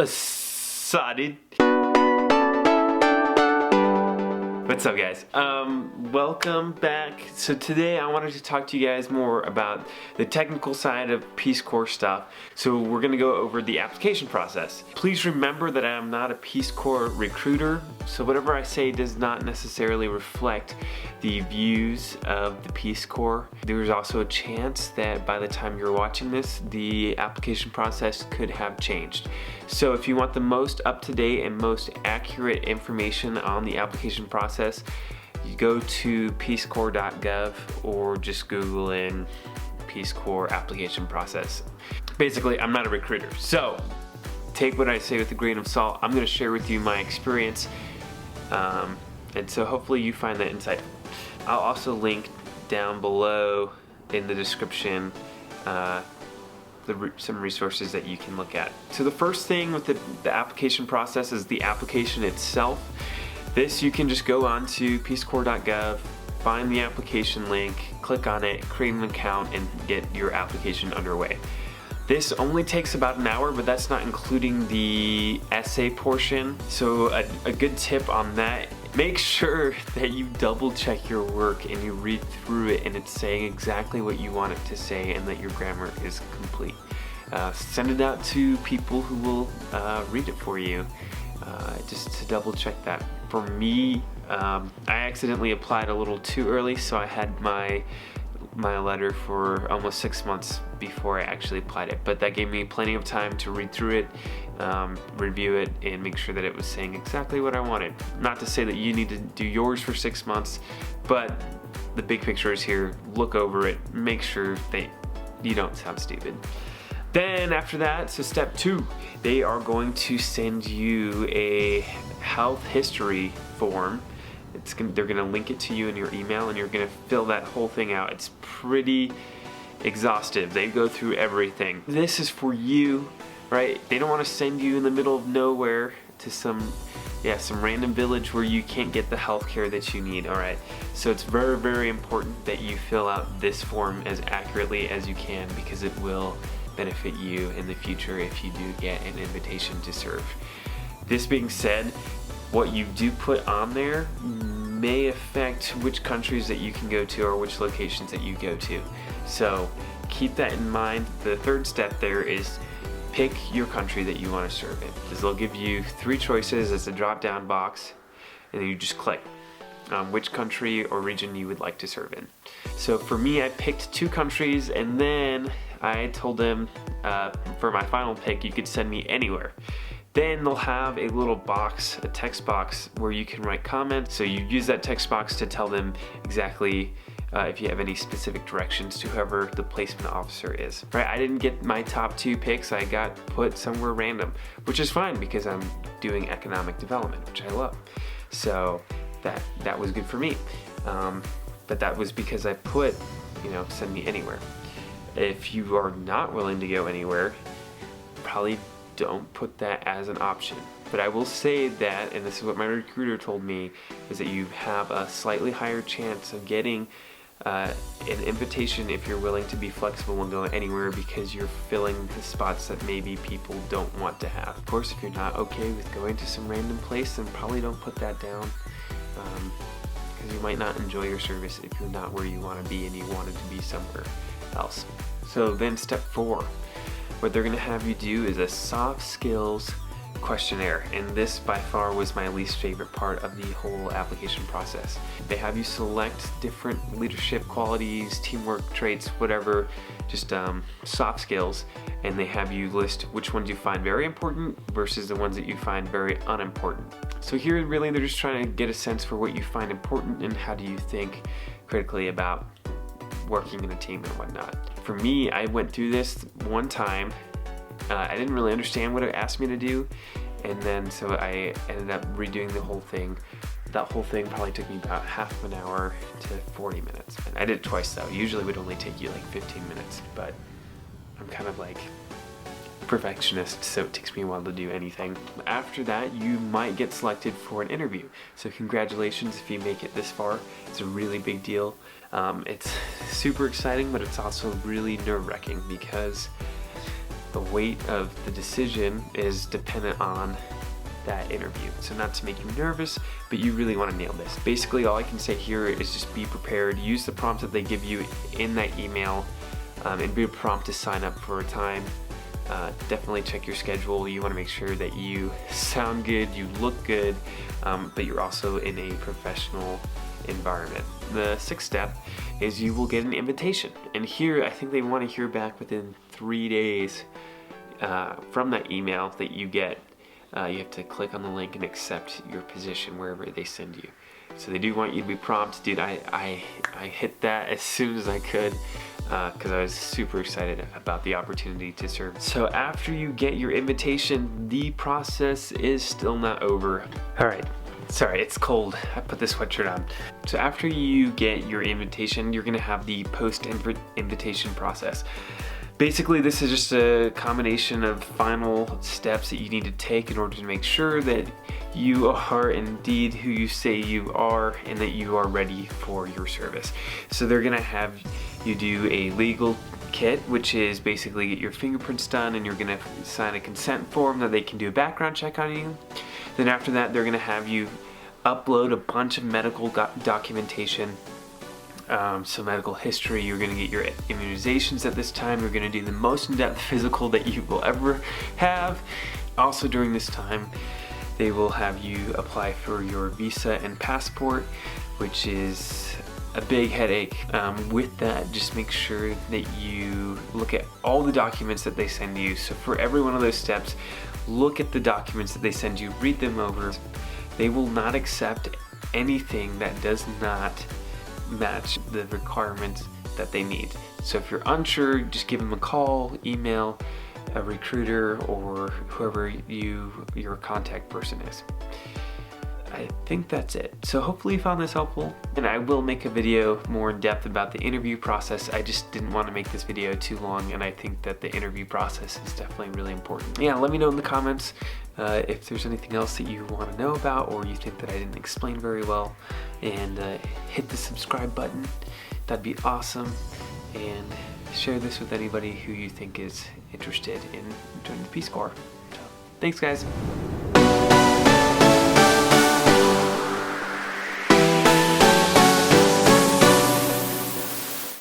Assaded. What's up, guys? Welcome back. So today I wanted to talk to you guys more about the technical side of Peace Corps stuff. So we're gonna go over the application process. Please remember that I'm not a Peace Corps recruiter, so whatever I say does not necessarily reflect the views of the Peace Corps. There's also a chance that by the time you're watching this, the application process could have changed. So if you want the most up-to-date and most accurate information on the application process, you go to peacecorps.gov or just Google in Peace Corps application process. Basically, I'm not a recruiter, so take what I say with a grain of salt. I'm going to share with you my experience, and so hopefully you find that insightful. I'll also link down below in the description some resources that you can look at. So the first thing with the application process is the application itself. This you can just go on to peacecorps.gov, find the application link, click on it, create an account, and get your application underway. This only takes about an hour, but that's not including the essay portion. So a good tip on that, make sure that you double check your work and you read through it and it's saying exactly what you want it to say and that your grammar is complete. Send it out to people who will read it for you, just to double check that. For me, I accidentally applied a little too early, so I had my letter for almost 6 months before I actually applied it, but that gave me plenty of time to read through it, review it, and make sure that it was saying exactly what I wanted. Not to say that you need to do yours for 6 months, but the big picture is here. Look over it, make sure that you don't sound stupid. Then after that, so step 2, they are going to send you a health history form. They're gonna link it to you in your email and you're gonna fill that whole thing out. It's pretty exhaustive. They go through everything. This is for you, right? They don't want to send you in the middle of nowhere to some random village where you can't get the health care that you need. All right, so it's very, very important that you fill out this form as accurately as you can, because it will benefit you in the future if you do get an invitation to serve. This being said, what you do put on there may affect which countries that you can go to or which locations that you go to. So keep that in mind. The third step there is pick your country that you want to serve in. They'll give you 3 choices as a drop-down box, and then you just click which country or region you would like to serve in. So for me, I picked 2 countries, and then I told them for my final pick, you could send me anywhere. Then they'll have a little box, a text box, where you can write comments. So you use that text box to tell them exactly if you have any specific directions to whoever the placement officer is. Right? I didn't get my top 2 picks. I got put somewhere random, which is fine because I'm doing economic development, which I love. So that was good for me. But that was because I put, send me anywhere. If you are not willing to go anywhere, probably don't put that as an option. But I will say that, and this is what my recruiter told me, is that you have a slightly higher chance of getting an invitation if you're willing to be flexible and go anywhere, because you're filling the spots that maybe people don't want to have. Of course, if you're not okay with going to some random place, then probably don't put that down, because you might not enjoy your service if you're not where you want to be and you wanted to be somewhere else. So then step 4. What they're going to have you do is a soft skills questionnaire, and this by far was my least favorite part of the whole application process. They have you select different leadership qualities, teamwork traits, whatever, just soft skills, and they have you list which ones you find very important versus the ones that you find very unimportant. So here really they're just trying to get a sense for what you find important and how do you think critically about working in a team and whatnot. For me, I went through this one time. I didn't really understand what it asked me to do, and then so I ended up redoing the whole thing. That whole thing probably took me about half an hour to 40 minutes. And I did it twice though. Usually it would only take you like 15 minutes, but I'm kind of like perfectionist, so it takes me a while to do anything. After that, you might get selected for an interview. So congratulations if you make it this far. It's a really big deal. It's super exciting, but it's also really nerve-wracking because the weight of the decision is dependent on that interview. So not to make you nervous, but you really want to nail this. Basically, all I can say here is just be prepared. Use the prompts that they give you in that email, and be prompt to sign up for a time. Definitely check your schedule. You want to make sure that you sound good, you look good, but you're also in a professional environment. The sixth step is you will get an invitation. And here, I think they want to hear back within 3 days from that email that you get. You have to click on the link and accept your position wherever they send you. So they do want you to be prompt. Dude, I hit that as soon as I could because I was super excited about the opportunity to serve. So after you get your invitation, the process is still not over. All right. Sorry, it's cold. I put this sweatshirt on. So after you get your invitation, you're gonna have the post-invitation process. Basically, this is just a combination of final steps that you need to take in order to make sure that you are indeed who you say you are and that you are ready for your service. So they're gonna have you do a legal kit, which is basically get your fingerprints done, and you're gonna sign a consent form that they can do a background check on you. Then after that, they're gonna have you upload a bunch of medical documentation. So medical history, you're gonna get your immunizations at this time. You're gonna do the most in-depth physical that you will ever have. Also during this time, they will have you apply for your visa and passport, which is a big headache. With that, just make sure that you look at all the documents that they send you. So for every one of those steps, look at the documents that they send you, read them over. They will not accept anything that does not match the requirements that they need. So if you're unsure, just give them a call, email a recruiter, or whoever your contact person is. I think that's it. So hopefully you found this helpful, and I will make a video more in depth about the interview process. I just didn't want to make this video too long, and I think that the interview process is definitely really important. Yeah, let me know in the comments if there's anything else that you want to know about, or you think that I didn't explain very well, and hit the subscribe button. That'd be awesome, and share this with anybody who you think is interested in joining the Peace Corps. So, thanks guys.